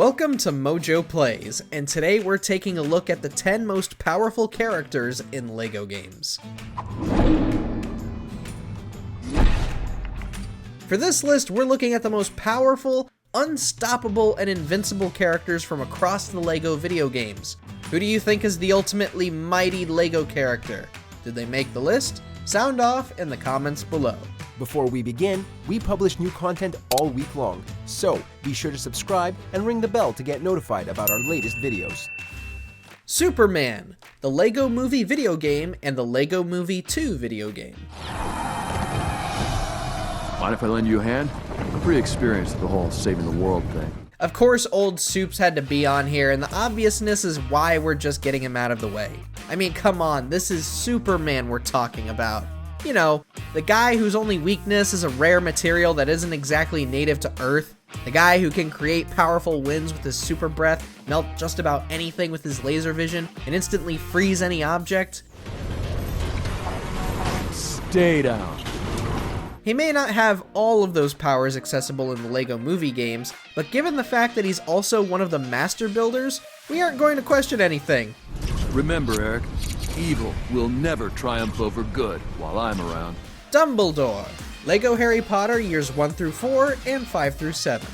Welcome to MojoPlays, and today we're taking a look at the 10 most powerful characters in LEGO games. For this list, we're looking at the most powerful, unstoppable, and invincible characters from across the LEGO video games. Who do you think is the ultimately mighty LEGO character? Did they make the list? Sound off in the comments below. Before we begin, we publish new content all week long, so be sure to subscribe and ring the bell to get notified about our latest videos. Superman, the LEGO Movie video game and the LEGO Movie 2 video game. Mind if I lend you a hand? I'm pretty experienced with the whole saving the world thing. Of course, old Soups had to be on here, and the obviousness is why we're just getting him out of the way. I mean, come on, this is Superman we're talking about. You know, the guy whose only weakness is a rare material that isn't exactly native to Earth. The guy who can create powerful winds with his super breath, melt just about anything with his laser vision, and instantly freeze any object. Stay down. He may not have all of those powers accessible in the LEGO Movie games, but given the fact that he's also one of the master builders, we aren't going to question anything. Remember, Eric, evil will never triumph over good while I'm around. Dumbledore, LEGO Harry Potter years 1 through 4 and 5 through 7.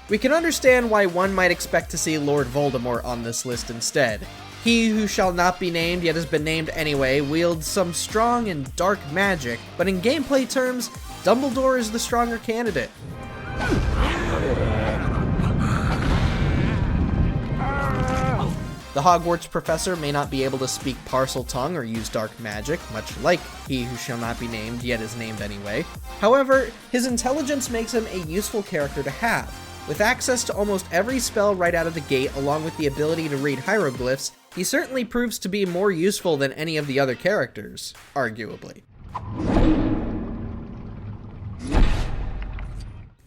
We can understand why one might expect to see Lord Voldemort on this list instead. He who shall not be named yet has been named anyway wields some strong and dark magic, but in gameplay terms, Dumbledore is the stronger candidate. The Hogwarts professor may not be able to speak Parseltongue or use dark magic, much like he who shall not be named yet is named anyway. However, his intelligence makes him a useful character to have. With access to almost every spell right out of the gate, along with the ability to read hieroglyphs, he certainly proves to be more useful than any of the other characters, arguably.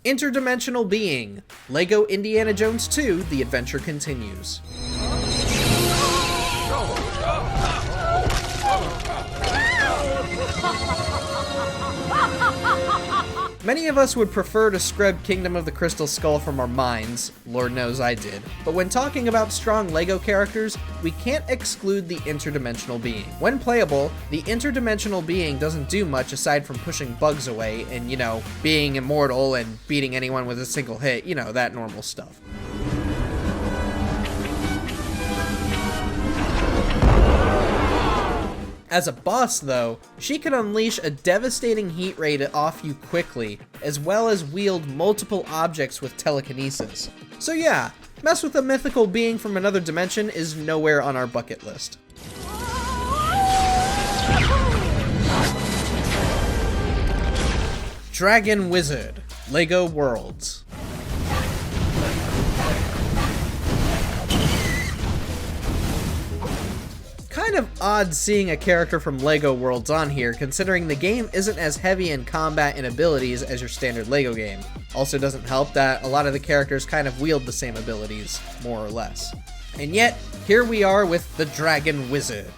Interdimensional Being, LEGO Indiana Jones 2: The Adventure Continues. Many of us would prefer to scrub Kingdom of the Crystal Skull from our minds, Lord knows I did, but when talking about strong LEGO characters, we can't exclude the Interdimensional Being. When playable, the Interdimensional Being doesn't do much aside from pushing bugs away and, you know, being immortal and beating anyone with a single hit, you know, that normal stuff. As a boss, though, she can unleash a devastating heat ray to off you quickly, as well as wield multiple objects with telekinesis. So yeah, mess with a mythical being from another dimension is nowhere on our bucket list. Dragon Wizard, LEGO Worlds. Kind of odd seeing a character from LEGO Worlds on here, considering the game isn't as heavy in combat and abilities as your standard LEGO game. Also doesn't help that a lot of the characters kind of wield the same abilities, more or less. And yet, here we are with the Dragon Wizard.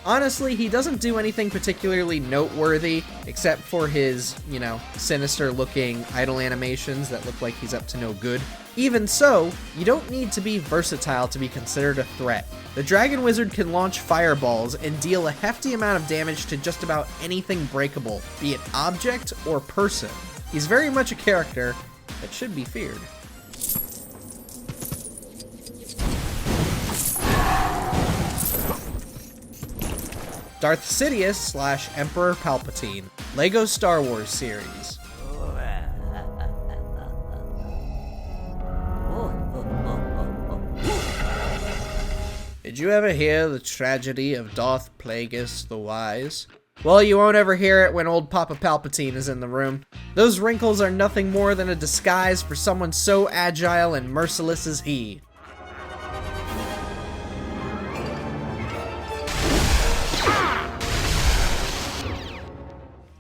Honestly, he doesn't do anything particularly noteworthy, except for his, you know, sinister-looking idle animations that look like he's up to no good. Even so, you don't need to be versatile to be considered a threat. The Dragon Wizard can launch fireballs and deal a hefty amount of damage to just about anything breakable, be it object or person. He's very much a character that should be feared. Darth Sidious / Emperor Palpatine, LEGO Star Wars series. Did you ever hear the tragedy of Darth Plagueis the Wise? Well, you won't ever hear it when old Papa Palpatine is in the room. Those wrinkles are nothing more than a disguise for someone so agile and merciless as he.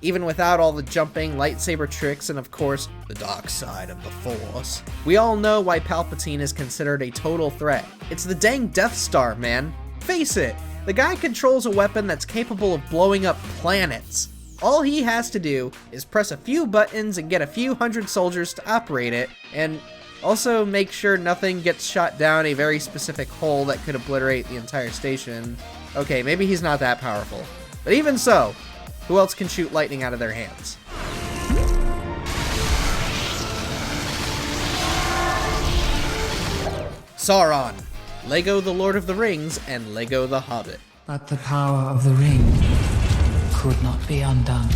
Even without all the jumping, lightsaber tricks, and of course, the dark side of the Force, we all know why Palpatine is considered a total threat. It's the dang Death Star, man. Face it, the guy controls a weapon that's capable of blowing up planets. All he has to do is press a few buttons and get a few hundred soldiers to operate it, and also make sure nothing gets shot down a very specific hole that could obliterate the entire station. Okay, maybe he's not that powerful. But even so, who else can shoot lightning out of their hands? Sauron, Lego The Lord of the Rings, and Lego The Hobbit. But the power of the ring could not be undone.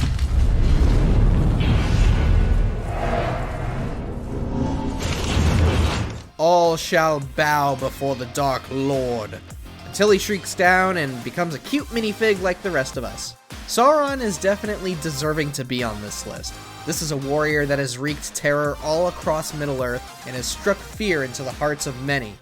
All shall bow before the Dark Lord, until he shrieks down and becomes a cute minifig like the rest of us. Sauron is definitely deserving to be on this list. This is a warrior that has wreaked terror all across Middle-earth and has struck fear into the hearts of many.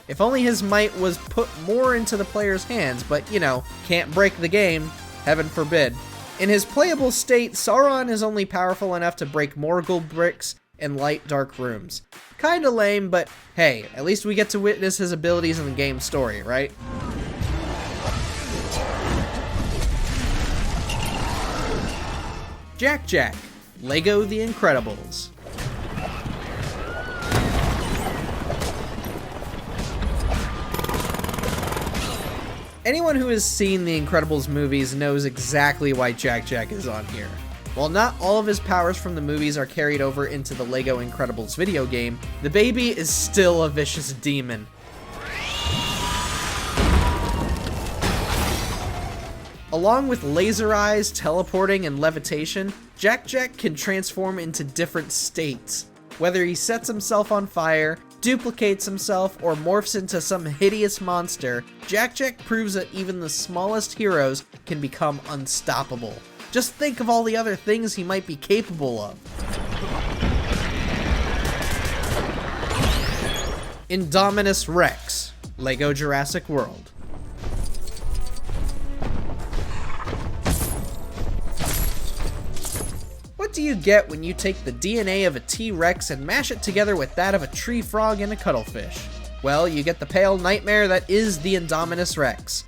If only his might was put more into the player's hands, but you know, can't break the game, heaven forbid. In his playable state, Sauron is only powerful enough to break Morgul bricks and light dark rooms. Kinda lame, but hey, at least we get to witness his abilities in the game's story, right? Jack, Lego The Incredibles. Anyone who has seen the Incredibles movies knows exactly why Jack is on here. While not all of his powers from the movies are carried over into the Lego Incredibles video game, the baby is still a vicious demon. Along with laser eyes, teleporting, and levitation, Jack can transform into different states. Whether he sets himself on fire, duplicates himself, or morphs into some hideous monster, Jack proves that even the smallest heroes can become unstoppable. Just think of all the other things he might be capable of. Indominus Rex, Lego Jurassic World. What do you get when you take the DNA of a T-Rex and mash it together with that of a tree frog and a cuttlefish? Well, you get the pale nightmare that is the Indominus Rex.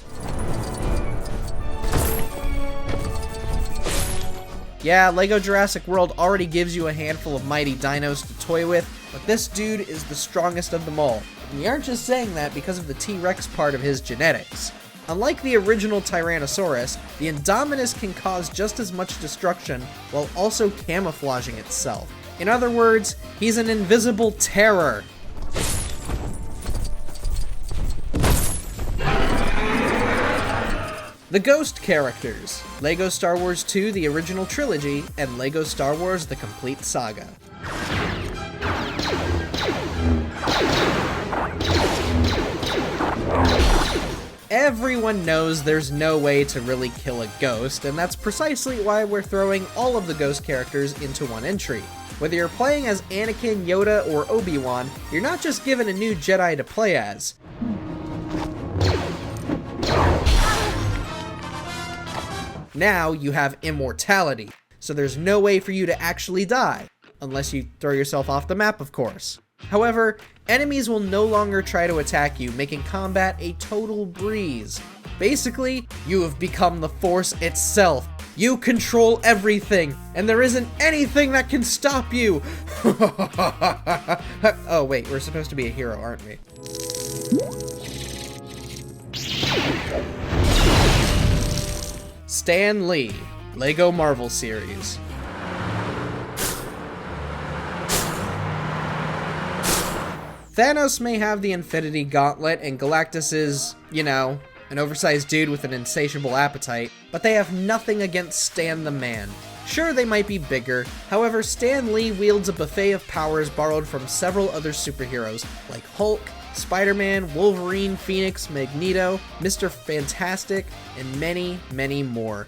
Yeah, Lego Jurassic World already gives you a handful of mighty dinos to toy with, but this dude is the strongest of them all. And we aren't just saying that because of the T-Rex part of his genetics. Unlike the original Tyrannosaurus, the Indominus can cause just as much destruction while also camouflaging itself. In other words, he's an invisible terror. The Ghost characters, Lego Star Wars 2 The Original Trilogy, and Lego Star Wars The Complete Saga. Everyone knows there's no way to really kill a ghost, and that's precisely why we're throwing all of the ghost characters into one entry. Whether you're playing as Anakin, Yoda, or Obi-Wan, you're not just given a new Jedi to play as. Now you have immortality, so there's no way for you to actually die, unless you throw yourself off the map, of course. However, enemies will no longer try to attack you, making combat a total breeze. Basically, you have become the Force itself. You control everything, and there isn't anything that can stop you! Oh wait, we're supposed to be a hero, aren't we? Stan Lee, Lego Marvel Series. Thanos may have the Infinity Gauntlet, and Galactus is, you know, an oversized dude with an insatiable appetite, but they have nothing against Stan the Man. Sure, they might be bigger, however, Stan Lee wields a buffet of powers borrowed from several other superheroes, like Hulk, Spider-Man, Wolverine, Phoenix, Magneto, Mr. Fantastic, and many, many more.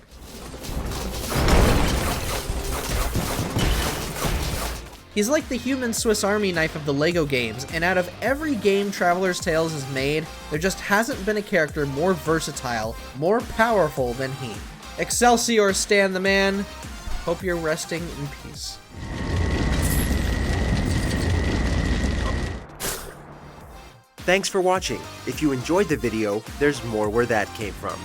He's like the human Swiss Army knife of the LEGO games, and out of every game Traveler's Tales has made, there just hasn't been a character more versatile, more powerful than he. Excelsior, Stan the Man. Hope you're resting in peace. Thanks for watching. If you enjoyed the video, there's more where that came from.